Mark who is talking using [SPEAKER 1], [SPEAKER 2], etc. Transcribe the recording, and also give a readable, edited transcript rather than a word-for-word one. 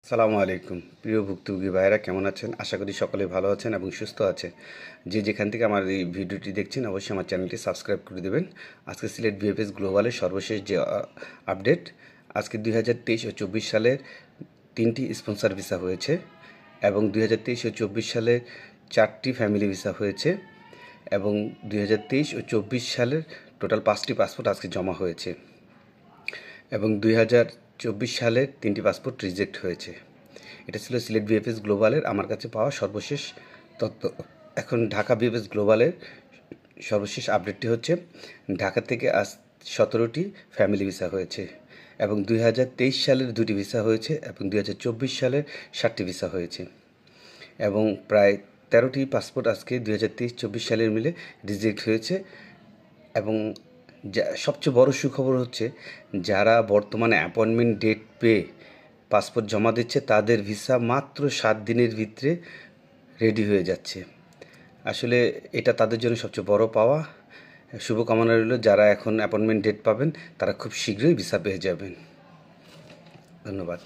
[SPEAKER 1] আসসালামু আলাইকুম প্রিয় ভুক্তভোগী ভাইয়েরা, কেমন আছেন? আশা করি সকলে ভালো আছেন এবং সুস্থ আছে। যে যেখান থেকে আমার এই ভিডিওটি দেখছেন অবশ্যই আমার চ্যানেলটি সাবস্ক্রাইব করে দেবেন। আজকে সিলেট বিএফএস গ্লোবালের সর্বশেষ যে আপডেট, আজকে 2023 ও 24 সালের 3টি স্পন্সর ভিসা হয়েছে এবং 2023 ও 24 সালের 4টি ফ্যামিলি ভিসা হয়েছে এবং 2023 ও 24 সালের টোটাল 5টি পাসপোর্ট আজকে জমা হয়েছে এবং 2024 সালের 3টি পাসপোর্ট রিজেক্ট হয়েছে। এটা ছিল সিলেট বিএফএস গ্লোবালের আমার কাছে পাওয়া সর্বশেষ তথ্য। এখন ঢাকা বিএফএস গ্লোবালের সর্বশেষ আপডেটটি হচ্ছে, ঢাকা থেকে আজ 17টি ফ্যামিলি ভিসা হয়েছে এবং 2023 সালের 2টি ভিসা হয়েছে এবং 2024 সালের 7টি ভিসা হয়েছে এবং প্রায় 13টি পাসপোর্ট আজকে 2023-24 সালের মিলে রিজেক্ট হয়েছে। এবং সবচেয়ে বড় সুখবর হচ্ছে, যারা বর্তমানে অ্যাপয়েন্টমেন্ট ডেট পেয়ে পাসপোর্ট জমা দিচ্ছে তাদের ভিসা মাত্র 7 দিনের ভিতরে রেডি হয়ে যাচ্ছে। আসলে এটা তাদের জন্য সবচেয়ে বড় পাওয়া। শুভকামনা রইল, যারা এখন অ্যাপয়েন্টমেন্ট ডেট পাবেন তারা খুব শীঘ্রই ভিসা পেয়ে যাবেন। ধন্যবাদ।